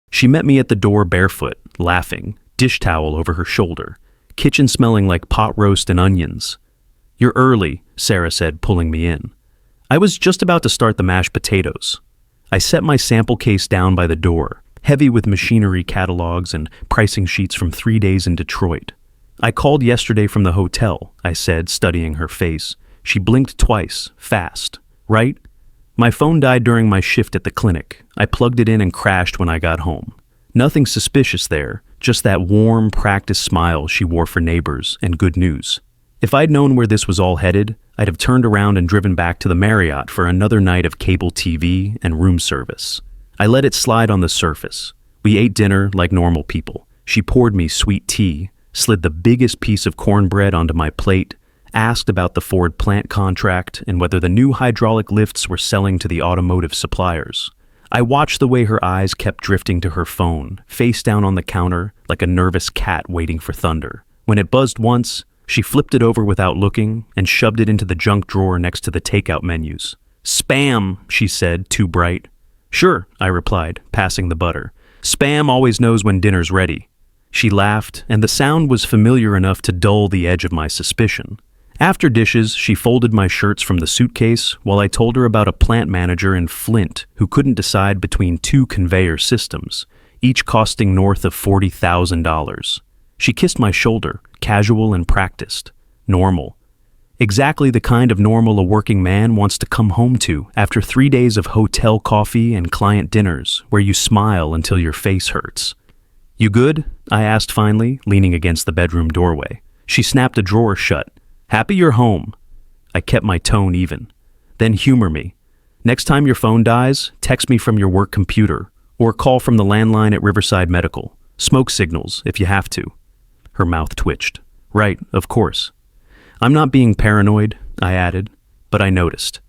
She met me at the door barefoot, laughing, dish towel over her shoulder, kitchen smelling like pot roast and onions. "You're early," Sarah said, pulling me in. I was just about to start the mashed potatoes. I set my sample case down by the door, heavy with machinery catalogs and pricing sheets from 3 days in Detroit. "I called yesterday from the hotel," I said, studying her face. She blinked twice, fast. "Right?" "My phone died during my shift at the clinic. I plugged it in and crashed when I got home." Nothing suspicious there, just that warm, practiced smile she wore for neighbors and good news. If I'd known where this was all headed, I'd have turned around and driven back to the Marriott for another night of cable TV and room service. I let it slide on the surface. We ate dinner like normal people. She poured me sweet tea, slid the biggest piece of cornbread onto my plate, asked about the Ford plant contract and whether the new hydraulic lifts were selling to the automotive suppliers. I watched the way her eyes kept drifting to her phone, face down on the counter like a nervous cat waiting for thunder. When it buzzed once, she flipped it over without looking and shoved it into the junk drawer next to the takeout menus. "Spam," she said, too bright. "Sure," I replied, passing the butter. "Spam always knows when dinner's ready." She laughed, and the sound was familiar enough to dull the edge of my suspicion. After dishes, she folded my shirts from the suitcase while I told her about a plant manager in Flint who couldn't decide between 2 conveyor systems, each costing north of $40,000. She kissed my shoulder, casual and practiced. Normal. Exactly the kind of normal a working man wants to come home to after 3 days of hotel coffee and client dinners where you smile until your face hurts. "You good?" I asked finally, leaning against the bedroom doorway. She snapped a drawer shut. "Happy you're home." I kept my tone even. "Then humor me. Next time your phone dies, text me from your work computer, or call from the landline at Riverside Medical. Smoke signals, if you have to." Her mouth twitched. "Right, of course." "I'm not being paranoid," I added, but I noticed.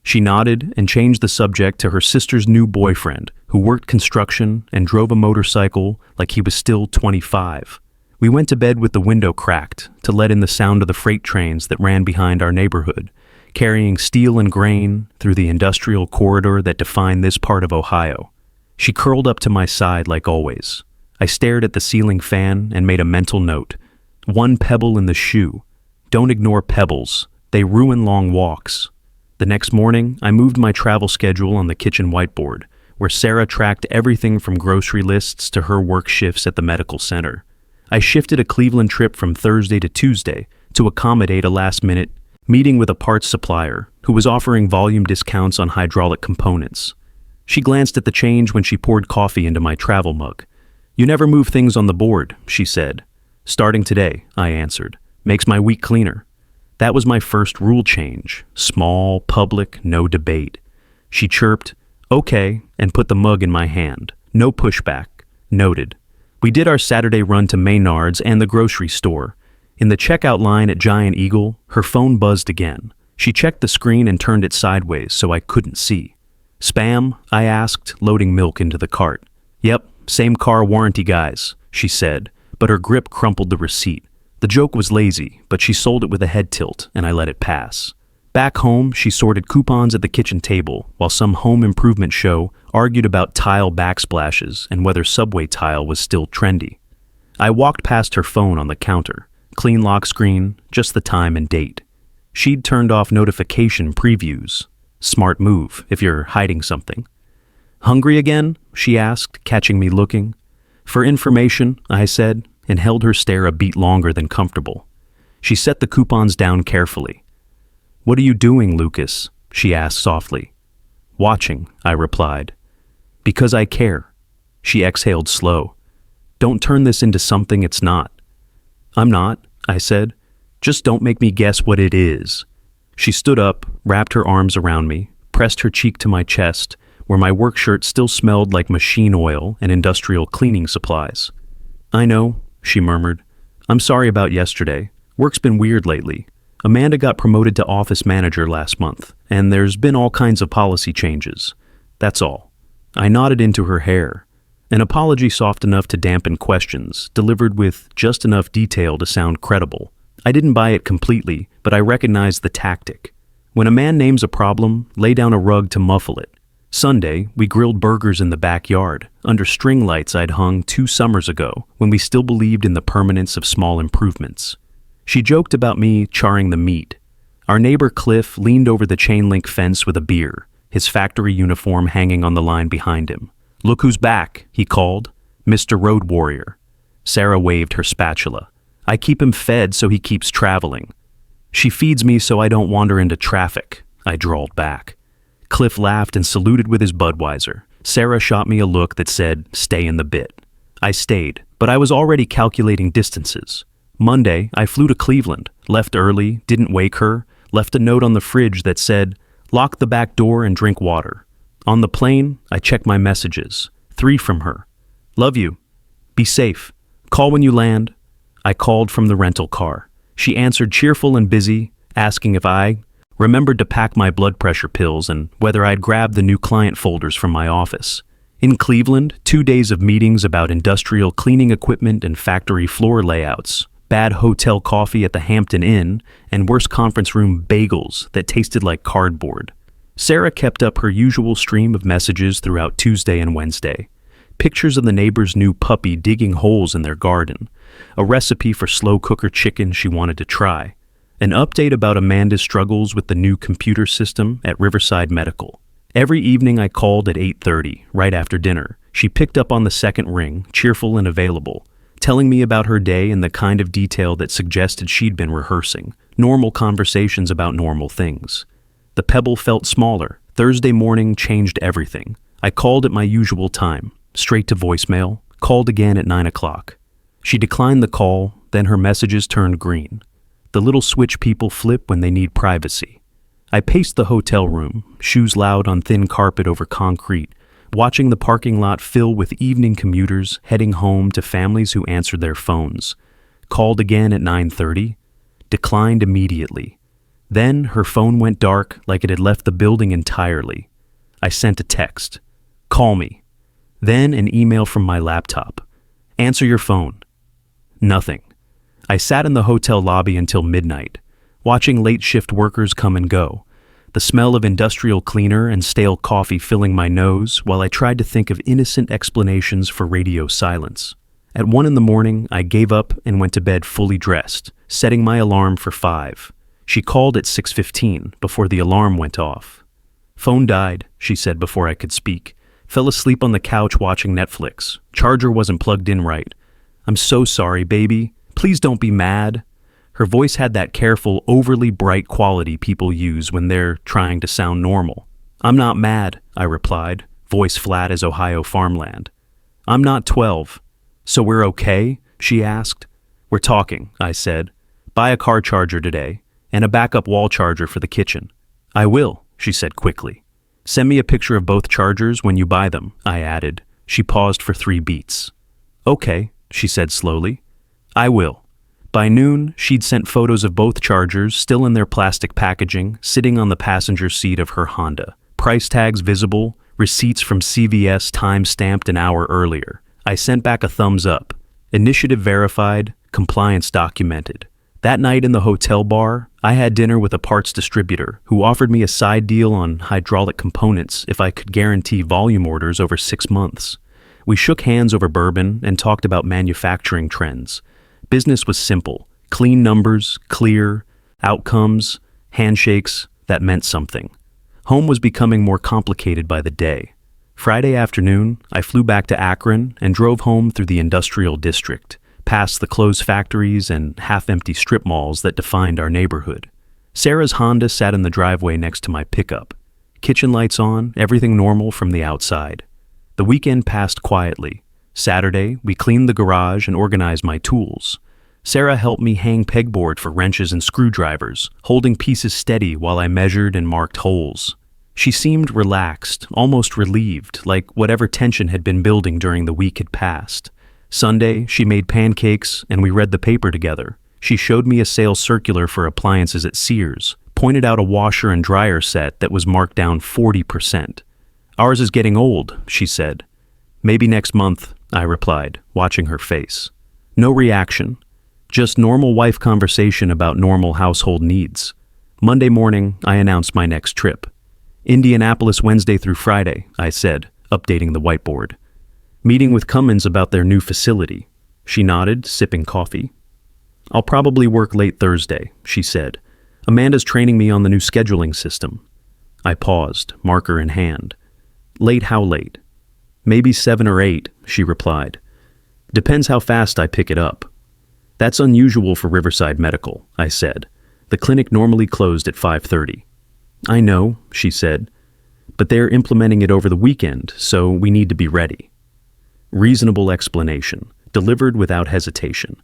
She nodded and changed the subject to her sister's new boyfriend, who worked construction and drove a motorcycle like he was still 25. We went to bed with the window cracked to let in the sound of the freight trains that ran behind our neighborhood, carrying steel and grain through the industrial corridor that defined this part of Ohio. She curled up to my side like always. I stared at the ceiling fan and made a mental note. 1 pebble in the shoe. Don't ignore pebbles. They ruin long walks. The next morning, I moved my travel schedule on the kitchen whiteboard, where Sarah tracked everything from grocery lists to her work shifts at the medical center. I shifted a Cleveland trip from Thursday to Tuesday to accommodate a last-minute meeting with a parts supplier who was offering volume discounts on hydraulic components. She glanced at the change when she poured coffee into my travel mug. "You never move things on the board," she said. "Starting today," I answered. "Makes my week cleaner." That was my first rule change. Small, public, no debate. She chirped, "Okay," and put the mug in my hand. No pushback. Noted. We did our Saturday run to Maynard's and the grocery store. In the checkout line at Giant Eagle, her phone buzzed again. She checked the screen and turned it sideways so I couldn't see. "Spam?" I asked, loading milk into the cart. "Yep, same car warranty guys," she said, but her grip crumpled the receipt. The joke was lazy, but she sold it with a head tilt, and I let it pass. Back home, she sorted coupons at the kitchen table, while some home improvement show argued about tile backsplashes and whether subway tile was still trendy. I walked past her phone on the counter. Clean lock screen, just the time and date. She'd turned off notification previews. Smart move, if you're hiding something. "Hungry again?" she asked, catching me looking. "For information," I said, and held her stare a beat longer than comfortable. She set the coupons down carefully. "What are you doing, Lucas?" she asked softly. "Watching," I replied. "Because I care." She exhaled slow. "Don't turn this into something it's not." "I'm not," I said. "Just don't make me guess what it is." She stood up, wrapped her arms around me, pressed her cheek to my chest, where my work shirt still smelled like machine oil and industrial cleaning supplies. "I know," she murmured. "I'm sorry about yesterday. Work's been weird lately. Amanda got promoted to office manager last month, and there's been all kinds of policy changes. That's all." I nodded into her hair. An apology soft enough to dampen questions, delivered with just enough detail to sound credible. I didn't buy it completely, but I recognized the tactic. When a man names a problem, lay down a rug to muffle it. Sunday, we grilled burgers in the backyard, under string lights I'd hung 2 summers ago when we still believed in the permanence of small improvements. She joked about me charring the meat. Our neighbor Cliff leaned over the chain-link fence with a beer, his factory uniform hanging on the line behind him. "Look who's back," he called. "Mr. Road Warrior." Sarah waved her spatula. "I keep him fed so he keeps traveling." "She feeds me so I don't wander into traffic," I drawled back. Cliff laughed and saluted with his Budweiser. Sarah shot me a look that said, "Stay in the bit." I stayed, but I was already calculating distances. Monday, I flew to Cleveland, left early, didn't wake her, left a note on the fridge that said, "Lock the back door and drink water." On the plane, I checked my messages. 3 from her. "Love you. Be safe. Call when you land." I called from the rental car. She answered cheerful and busy, asking if I remembered to pack my blood pressure pills and whether I'd grabbed the new client folders from my office. In Cleveland, 2 days of meetings about industrial cleaning equipment and factory floor layouts, bad hotel coffee at the Hampton Inn, and worse conference room bagels that tasted like cardboard. Sarah kept up her usual stream of messages throughout Tuesday and Wednesday. Pictures of the neighbor's new puppy digging holes in their garden, a recipe for slow cooker chicken she wanted to try, an update about Amanda's struggles with the new computer system at Riverside Medical. Every evening I called at 8:30, right after dinner. She picked up on the second ring, cheerful and available, telling me about her day in the kind of detail that suggested she'd been rehearsing, normal conversations about normal things. The pebble felt smaller. Thursday morning changed everything. I called at my usual time, straight to voicemail, called again at 9 o'clock. She declined the call, then her messages turned green. The little switch people flip when they need privacy. I paced the hotel room, shoes loud on thin carpet over concrete, watching the parking lot fill with evening commuters heading home to families who answered their phones. Called again at 9:30, declined immediately. Then her phone went dark like it had left the building entirely. I sent a text. "Call me." Then an email from my laptop. "Answer your phone." Nothing. I sat in the hotel lobby until midnight, watching late shift workers come and go, the smell of industrial cleaner and stale coffee filling my nose while I tried to think of innocent explanations for radio silence. At 1 in the morning, I gave up and went to bed fully dressed, setting my alarm for 5. She called at 6:15 before the alarm went off. "Phone died," she said before I could speak. "Fell asleep on the couch watching Netflix. Charger wasn't plugged in right. I'm so sorry, baby. Please don't be mad." Her voice had that careful, overly bright quality people use when they're trying to sound normal. "I'm not mad," I replied, voice flat as Ohio farmland. "I'm not 12. So we're okay?" she asked. "We're talking," I said. "Buy a car charger today, and a backup wall charger for the kitchen." "I will," she said quickly. "Send me a picture of both chargers when you buy them," I added. She paused for 3 beats. "Okay," she said slowly. "I will." By noon, she'd sent photos of both chargers, still in their plastic packaging, sitting on the passenger seat of her Honda. Price tags visible, receipts from CVS time-stamped an hour earlier. I sent back a thumbs up. Initiative verified, compliance documented. That night in the hotel bar, I had dinner with a parts distributor who offered me a side deal on hydraulic components if I could guarantee volume orders over 6 months. We shook hands over bourbon and talked about manufacturing trends. Business was simple, clean numbers, clear, outcomes, handshakes that meant something. Home was becoming more complicated by the day. Friday afternoon, I flew back to Akron and drove home through the industrial district, past the closed factories and half-empty strip malls that defined our neighborhood. Sarah's Honda sat in the driveway next to my pickup. Kitchen lights on, everything normal from the outside. The weekend passed quietly. Saturday, we cleaned the garage and organized my tools. Sarah helped me hang pegboard for wrenches and screwdrivers, holding pieces steady while I measured and marked holes. She seemed relaxed, almost relieved, like whatever tension had been building during the week had passed. Sunday, she made pancakes and we read the paper together. She showed me a sales circular for appliances at Sears, pointed out a washer and dryer set that was marked down 40%. "Ours is getting old," she said. "Maybe next month," I replied, watching her face. No reaction, just normal wife conversation about normal household needs. Monday morning, I announced my next trip. Indianapolis Wednesday through Friday, I said, updating the whiteboard. Meeting with Cummins about their new facility. She nodded, sipping coffee. I'll probably work late Thursday, she said. Amanda's training me on the new scheduling system. I paused, marker in hand. Late how late? Maybe 7 or 8, she replied. Depends how fast I pick it up. That's unusual for Riverside Medical, I said. The clinic normally closed at 5:30. I know, she said, but they're implementing it over the weekend, so we need to be ready. Reasonable explanation, delivered without hesitation.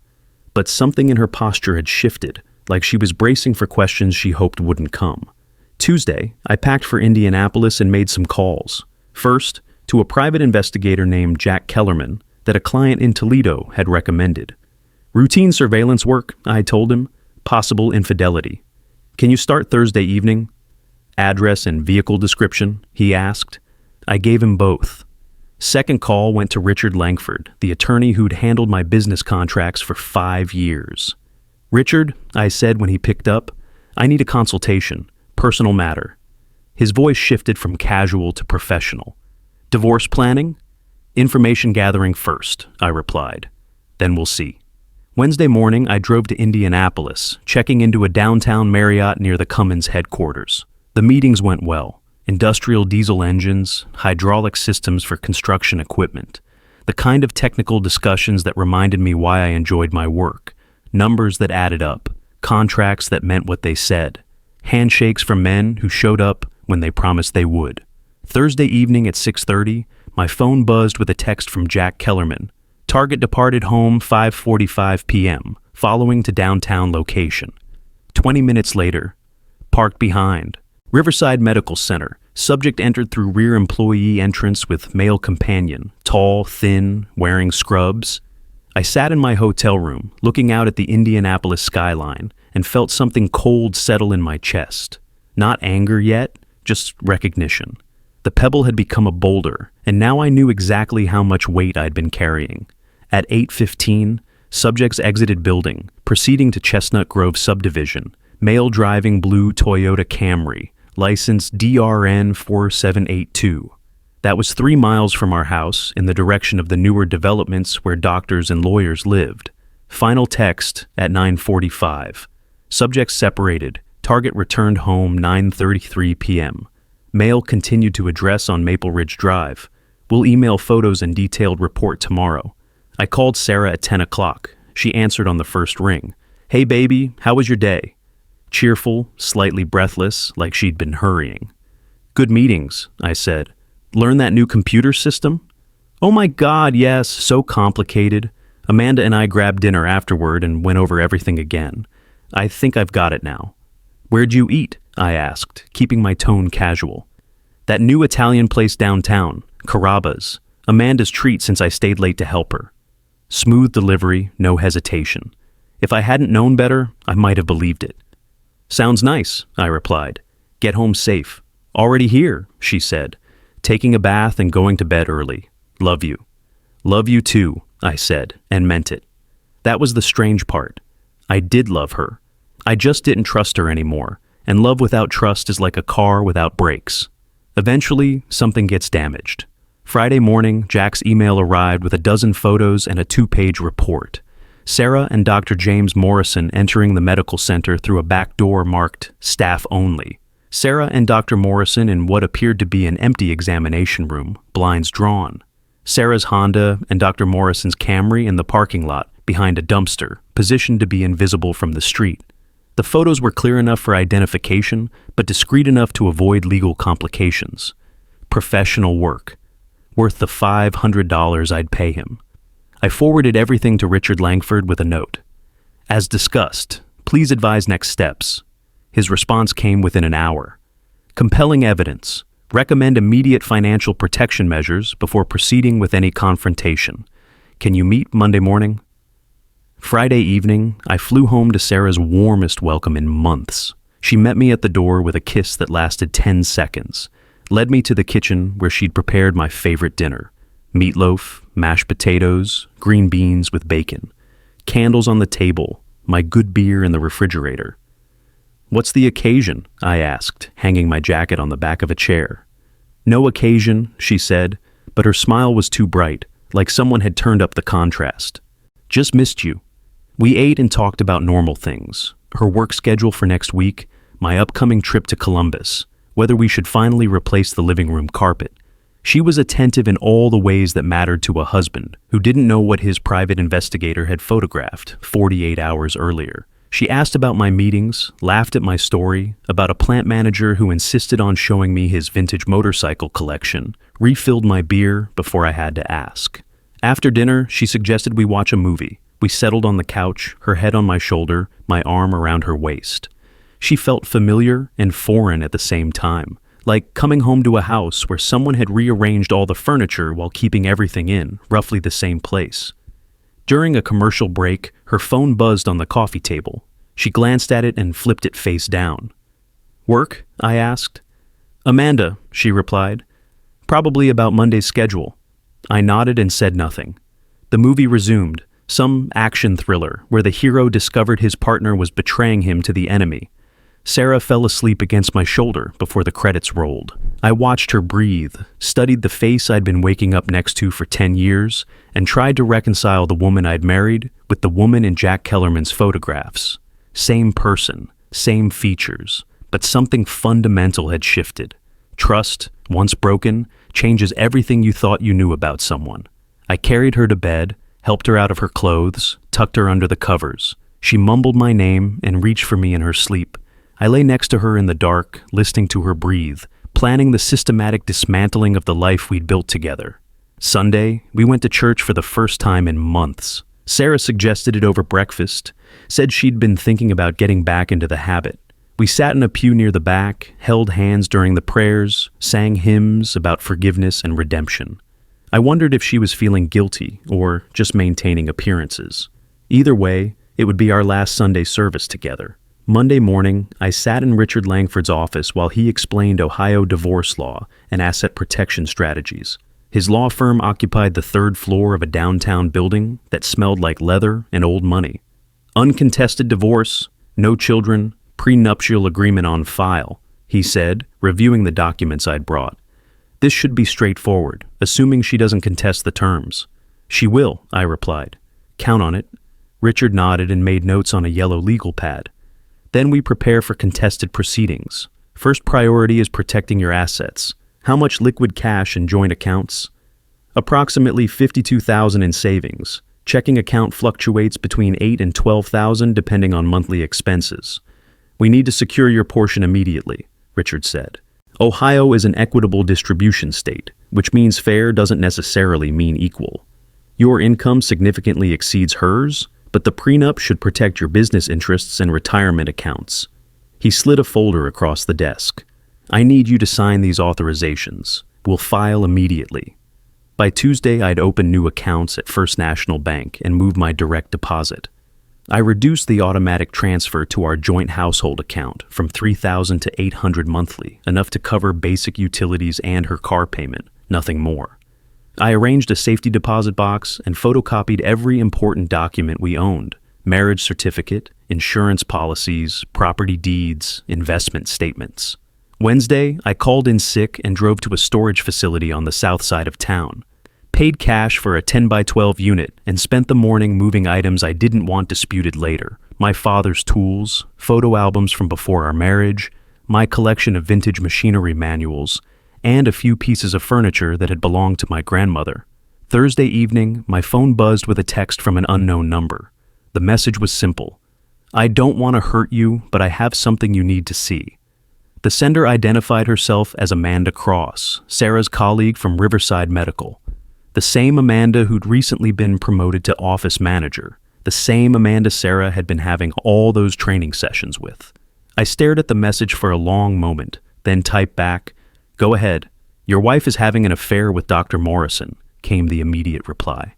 But something in her posture had shifted, like she was bracing for questions she hoped wouldn't come. Tuesday, I packed for Indianapolis and made some calls. First, to a private investigator named Jack Kellerman that a client in Toledo had recommended. Routine surveillance work, I told him. Possible infidelity. Can you start Thursday evening? Address and vehicle description, he asked. I gave him both. Second call went to Richard Langford, the attorney who'd handled my business contracts for 5 years. Richard, I said when he picked up, I need a consultation, personal matter. His voice shifted from casual to professional. Divorce planning? Information gathering first, I replied. Then we'll see. Wednesday morning, I drove to Indianapolis, checking into a downtown Marriott near the Cummins headquarters. The meetings went well. Industrial diesel engines, hydraulic systems for construction equipment. The kind of technical discussions that reminded me why I enjoyed my work. Numbers that added up. Contracts that meant what they said. Handshakes from men who showed up when they promised they would. Thursday evening at 6:30, my phone buzzed with a text from Jack Kellerman. Target departed home 5:45 p.m., following to downtown location. 20 minutes later, parked behind. Riverside Medical Center. Subject entered through rear employee entrance with male companion, tall, thin, wearing scrubs. I sat in my hotel room, looking out at the Indianapolis skyline, and felt something cold settle in my chest. Not anger yet, just recognition. The pebble had become a boulder, and now I knew exactly how much weight I'd been carrying. At 8:15, subjects exited building, proceeding to Chestnut Grove subdivision. Male driving blue Toyota Camry, license DRN 4782. That was 3 miles from our house in the direction of the newer developments where doctors and lawyers lived. Final text at 9:45. Subjects separated. Target returned home 9:33 p.m. Male continued to address on Maple Ridge Drive. We'll email photos and detailed report tomorrow. I called Sarah at 10 o'clock. She answered on the first ring. Hey baby, how was your day? Cheerful, slightly breathless, like she'd been hurrying. Good meetings, I said. Learn that new computer system? Oh my God, yes, so complicated. Amanda and I grabbed dinner afterward and went over everything again. I think I've got it now. Where'd you eat? I asked, keeping my tone casual. That new Italian place downtown, Carrabba's. Amanda's treat since I stayed late to help her. Smooth delivery, no hesitation. If I hadn't known better, I might have believed it. Sounds nice, I replied. Get home safe. Already here, she said, taking a bath and going to bed early. Love you. Love you too, I said, and meant it. That was the strange part. I did love her. I just didn't trust her anymore, and love without trust is like a car without brakes. Eventually, something gets damaged. Friday morning, Jack's email arrived with a dozen photos and a 2-page report. Sarah and Dr. James Morrison entering the medical center through a back door marked Staff Only. Sarah and Dr. Morrison in what appeared to be an empty examination room, blinds drawn. Sarah's Honda and Dr. Morrison's Camry in the parking lot behind a dumpster, positioned to be invisible from the street. The photos were clear enough for identification, but discreet enough to avoid legal complications. Professional work. Worth the $500 I'd pay him. I forwarded everything to Richard Langford with a note. As discussed, please advise next steps. His response came within an hour. Compelling evidence. Recommend immediate financial protection measures before proceeding with any confrontation. Can you meet Monday morning? Friday evening, I flew home to Sarah's warmest welcome in months. She met me at the door with a kiss that lasted 10 seconds, led me to the kitchen where she'd prepared my favorite dinner. Meatloaf, mashed potatoes, green beans with bacon, candles on the table, my good beer in the refrigerator. "What's the occasion?" I asked, hanging my jacket on the back of a chair. "No occasion," she said, but her smile was too bright, like someone had turned up the contrast. "Just missed you." We ate and talked about normal things, her work schedule for next week, my upcoming trip to Columbus, whether we should finally replace the living room carpet. She was attentive in all the ways that mattered to a husband who didn't know what his private investigator had photographed 48 hours earlier. She asked about my meetings, laughed at my story, about a plant manager who insisted on showing me his vintage motorcycle collection, refilled my beer before I had to ask. After dinner, she suggested we watch a movie. We settled on the couch, her head on my shoulder, my arm around her waist. She felt familiar and foreign at the same time, like coming home to a house where someone had rearranged all the furniture while keeping everything in roughly the same place. During a commercial break, her phone buzzed on the coffee table. She glanced at it and flipped it face down. "Work?" I asked. "Amanda," she replied. "Probably about Monday's schedule." I nodded and said nothing. The movie resumed, some action thriller where the hero discovered his partner was betraying him to the enemy. Sarah fell asleep against my shoulder before the credits rolled. I watched her breathe, studied the face I'd been waking up next to for 10 years, and tried to reconcile the woman I'd married with the woman in Jack Kellerman's photographs. Same person, same features, but something fundamental had shifted. Trust, once broken, changes everything you thought you knew about someone. I carried her to bed, helped her out of her clothes, tucked her under the covers. She mumbled my name and reached for me in her sleep. I lay next to her in the dark, listening to her breathe, planning the systematic dismantling of the life we'd built together. Sunday, we went to church for the first time in months. Sarah suggested it over breakfast, said she'd been thinking about getting back into the habit. We sat in a pew near the back, held hands during the prayers, sang hymns about forgiveness and redemption. I wondered if she was feeling guilty or just maintaining appearances. Either way, it would be our last Sunday service together. Monday morning, I sat in Richard Langford's office while he explained Ohio divorce law and asset protection strategies. His law firm occupied the third floor of a downtown building that smelled like leather and old money. "Uncontested divorce, no children, prenuptial agreement on file," he said, reviewing the documents I'd brought. "This should be straightforward, assuming she doesn't contest the terms." "She will," I replied. "Count on it." Richard nodded and made notes on a yellow legal pad. Then we prepare for contested proceedings. First priority is protecting your assets. How much liquid cash in joint accounts? Approximately $52,000 in savings. Checking account fluctuates between $8,000 and $12,000 depending on monthly expenses. "We need to secure your portion immediately," Richard said. "Ohio is an equitable distribution state, which means fair doesn't necessarily mean equal. Your income significantly exceeds hers, but the prenup should protect your business interests and retirement accounts." He slid a folder across the desk. "I need you to sign these authorizations. We'll file immediately." By Tuesday, I'd opened new accounts at First National Bank and moved my direct deposit. I reduced the automatic transfer to our joint household account from $3,000 to $800 monthly, enough to cover basic utilities and her car payment, nothing more. I arranged a safety deposit box and photocopied every important document we owned: marriage certificate, insurance policies, property deeds, investment statements. Wednesday, I called in sick and drove to a storage facility on the south side of town. Paid cash for a 10 by 12 unit and spent the morning moving items I didn't want disputed later. My father's tools, photo albums from before our marriage, my collection of vintage machinery manuals, and a few pieces of furniture that had belonged to my grandmother. Thursday evening, my phone buzzed with a text from an unknown number. The message was simple: "I don't want to hurt you, but I have something you need to see." The sender identified herself as Amanda Cross, Sarah's colleague from Riverside Medical. The same Amanda who'd recently been promoted to office manager. The same Amanda Sarah had been having all those training sessions with. I stared at the message for a long moment, then typed back, "Go ahead. Your wife is having an affair with Dr. Morrison," came the immediate reply.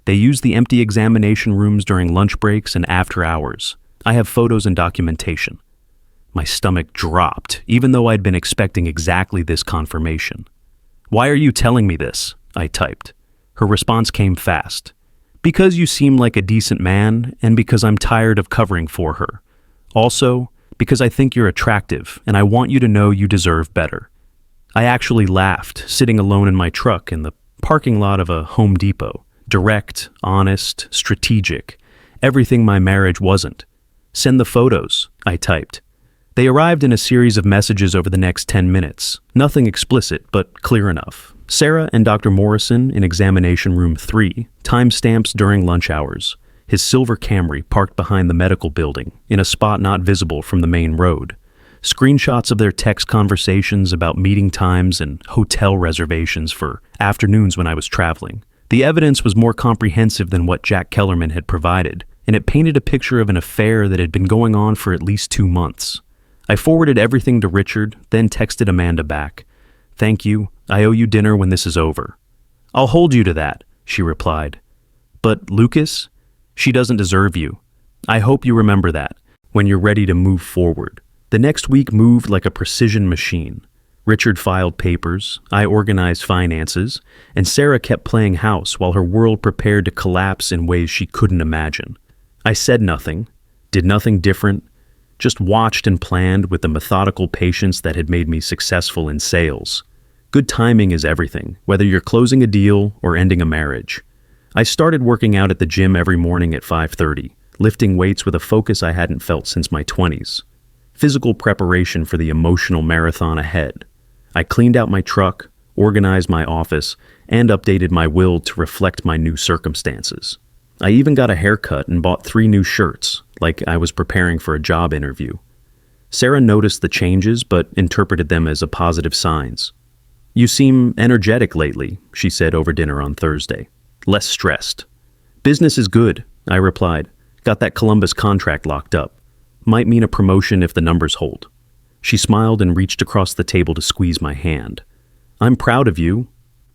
"They use the empty examination rooms during lunch breaks and after hours. I have photos and documentation." My stomach dropped, even though I'd been expecting exactly this confirmation. "Why are you telling me this?" I typed. Her response came fast. "Because you seem like a decent man, and because I'm tired of covering for her. Also, Because I think you're attractive, and I want you to know you deserve better." I actually laughed, sitting alone in my truck in the parking lot of a Home Depot. Direct, honest, strategic. Everything my marriage wasn't. "Send the photos," I typed. They arrived in a series of messages over the next 10 minutes. Nothing explicit, but clear enough. Sarah and Dr. Morrison in examination room 3, timestamps during lunch hours. His silver Camry parked behind the medical building, in a spot not visible from the main road. Screenshots of their text conversations about meeting times and hotel reservations for afternoons when I was traveling. The evidence was more comprehensive than what Jack Kellerman had provided, and it painted a picture of an affair that had been going on for at least 2 months. I forwarded everything to Richard, then texted Amanda back. "Thank you. I owe you dinner when this is over." "I'll hold you to that," she replied. "But Lucas? She doesn't deserve you. I hope you remember that when you're ready to move forward." The next week moved like a precision machine. Richard filed papers, I organized finances, and Sarah kept playing house while her world prepared to collapse in ways she couldn't imagine. I said nothing, did nothing different, just watched and planned with the methodical patience that had made me successful in sales. Good timing is everything, whether you're closing a deal or ending a marriage. I started working out at the gym every morning at 5:30, lifting weights with a focus I hadn't felt since my 20s. Physical preparation for the emotional marathon ahead. I cleaned out my truck, organized my office, and updated my will to reflect my new circumstances. I even got a haircut and bought 3 new shirts, like I was preparing for a job interview. Sarah noticed the changes but interpreted them as positive signs. "You seem energetic lately," she said over dinner on Thursday. "Less stressed." "Business is good," I replied. "Got that Columbus contract locked up. Might mean a promotion if the numbers hold." She smiled and reached across the table to squeeze my hand. "I'm proud of you."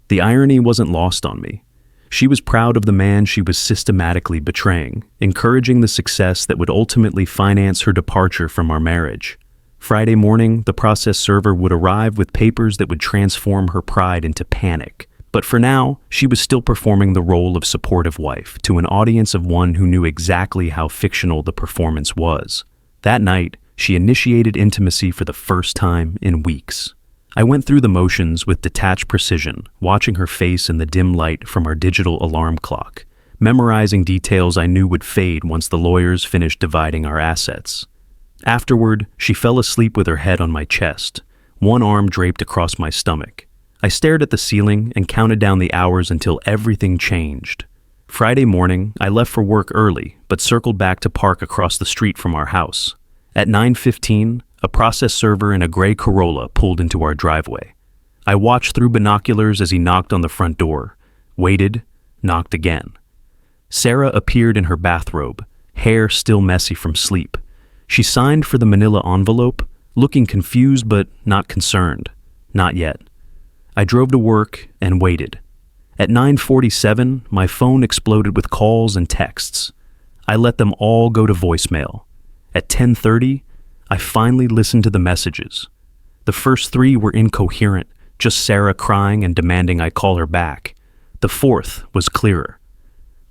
The irony wasn't lost on me. She was proud of the man she was systematically betraying, encouraging the success that would ultimately finance her departure from our marriage. Friday morning, the process server would arrive with papers that would transform her pride into panic. But for now, she was still performing the role of supportive wife to an audience of one who knew exactly how fictional the performance was. That night, she initiated intimacy for the first time in weeks. I went through the motions with detached precision, watching her face in the dim light from our digital alarm clock, memorizing details I knew would fade once the lawyers finished dividing our assets. Afterward, she fell asleep with her head on my chest, one arm draped across my stomach. I stared at the ceiling and counted down the hours until everything changed. Friday morning, I left for work early, but circled back to park across the street from our house. At 9:15, a process server in a gray Corolla pulled into our driveway. I watched through binoculars as he knocked on the front door, waited, knocked again. Sarah appeared in her bathrobe, hair still messy from sleep. She signed for the manila envelope, looking confused but not concerned. Not yet. I drove to work and waited. At 9:47, my phone exploded with calls and texts. I let them all go to voicemail. At 10:30, I finally listened to the messages. The first 3 were incoherent, just Sarah crying and demanding I call her back. The 4th was clearer.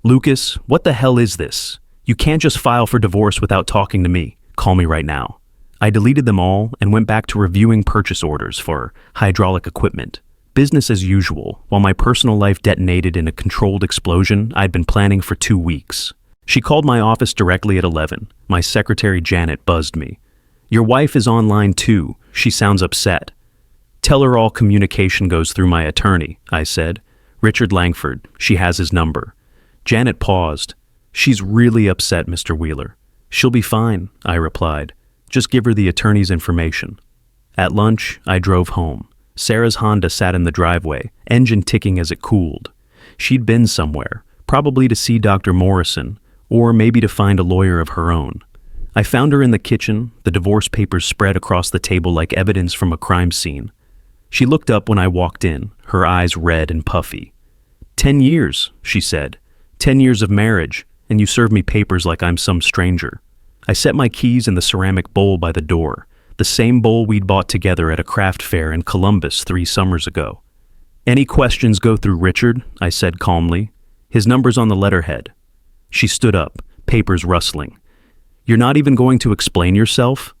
"Lucas, what the hell is this? You can't just file for divorce without talking to me. Call me right now." I deleted them all and went back to reviewing purchase orders for hydraulic equipment. Business as usual, while my personal life detonated in a controlled explosion I'd been planning for 2 weeks. She called my office directly at 11. My secretary Janet buzzed me. "Your wife is online too. She sounds upset." "Tell her all communication goes through my attorney," I said. "Richard Langford. She has his number." Janet paused. "She's really upset, Mr. Wheeler." "She'll be fine," I replied. "Just give her the attorney's information." At lunch, I drove home. Sarah's Honda sat in the driveway, engine ticking as it cooled. She'd been somewhere, probably to see Dr. Morrison, or maybe to find a lawyer of her own. I found her in the kitchen, the divorce papers spread across the table like evidence from a crime scene. She looked up when I walked in, her eyes red and puffy. 10 years, she said. 10 years of marriage, and you serve me papers like I'm some stranger." I set my keys in the ceramic bowl by the door, the same bowl we'd bought together at a craft fair in Columbus 3 summers ago. "Any questions go through Richard," I said calmly. "His number's on the letterhead." She stood up, papers rustling. "You're not even going to explain yourself?"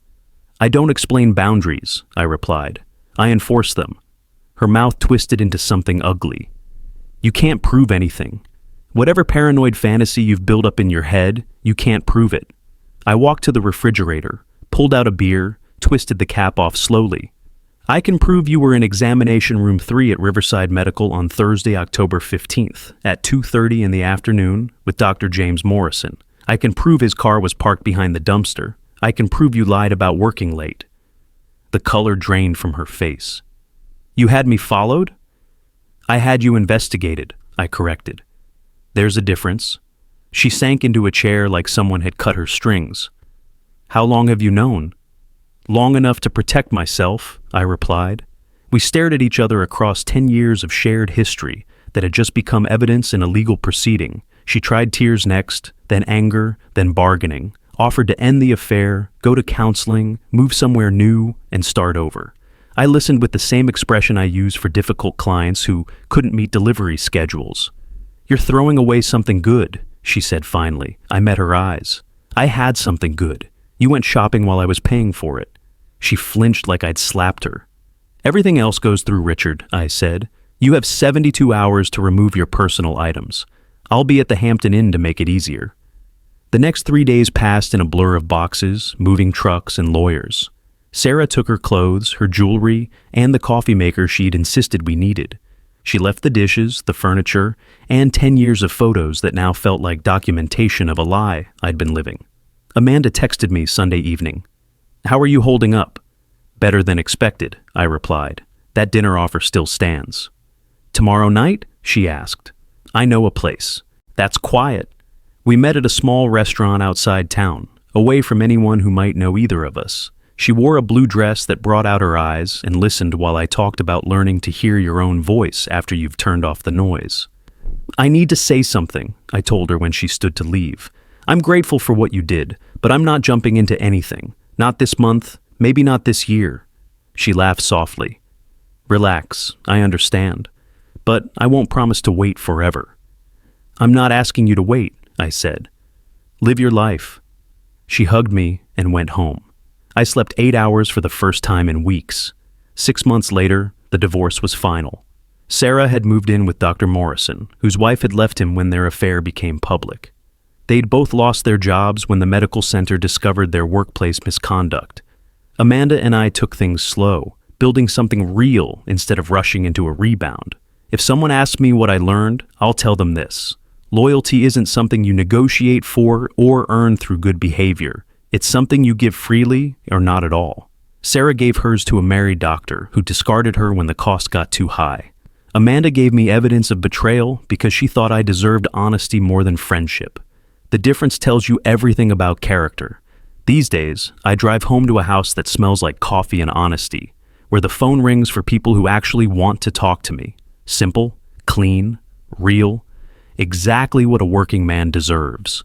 I don't explain boundaries, I replied. I enforce them. Her mouth twisted into something ugly. You can't prove anything. Whatever paranoid fantasy you've built up in your head, you can't prove it. I walked to the refrigerator, pulled out a beer, twisted the cap off slowly. I can prove you were in examination room 3 at Riverside Medical on Thursday, October 15th at 2:30 in the afternoon with Dr. James Morrison. I can prove his car was parked behind the dumpster. I can prove you lied about working late. The color drained from her face. You had me followed? I had you investigated, I corrected. There's a difference. She sank into a chair like someone had cut her strings. How long have you known? Long enough to protect myself, I replied. We stared at each other across 10 years of shared history that had just become evidence in a legal proceeding. She tried tears next, then anger, then bargaining, offered to end the affair, go to counseling, move somewhere new, and start over. I listened with the same expression I use for difficult clients who couldn't meet delivery schedules. You're throwing away something good, she said finally. I met her eyes. I had something good. You went shopping while I was paying for it. She flinched like I'd slapped her. Everything else goes through Richard, I said. You have 72 hours to remove your personal items. I'll be at the Hampton Inn to make it easier. The next 3 days passed in a blur of boxes, moving trucks, and lawyers. Sarah took her clothes, her jewelry, and the coffee maker she'd insisted we needed. She left the dishes, the furniture, and 10 years of photos that now felt like documentation of a lie I'd been living. Amanda texted me Sunday evening. How are you holding up? Better than expected, I replied. That dinner offer still stands. Tomorrow night? She asked. I know a place. That's quiet. We met at a small restaurant outside town, away from anyone who might know either of us. She wore a blue dress that brought out her eyes and listened while I talked about learning to hear your own voice after you've turned off the noise. I need to say something, I told her when she stood to leave. I'm grateful for what you did, but I'm not jumping into anything. Not this month, maybe not this year. She laughed softly. Relax, I understand. But I won't promise to wait forever. I'm not asking you to wait, I said. Live your life. She hugged me and went home. I slept 8 hours for the first time in weeks. 6 months later, the divorce was final. Sarah had moved in with Dr. Morrison, whose wife had left him when their affair became public. They'd both lost their jobs when the medical center discovered their workplace misconduct. Amanda and I took things slow, building something real instead of rushing into a rebound. If someone asks me what I learned, I'll tell them this. Loyalty isn't something you negotiate for or earn through good behavior. It's something you give freely or not at all. Sarah gave hers to a married doctor who discarded her when the cost got too high. Amanda gave me evidence of betrayal because she thought I deserved honesty more than friendship. The difference tells you everything about character. These days, I drive home to a house that smells like coffee and honesty, where the phone rings for people who actually want to talk to me. Simple, clean, real, exactly what a working man deserves.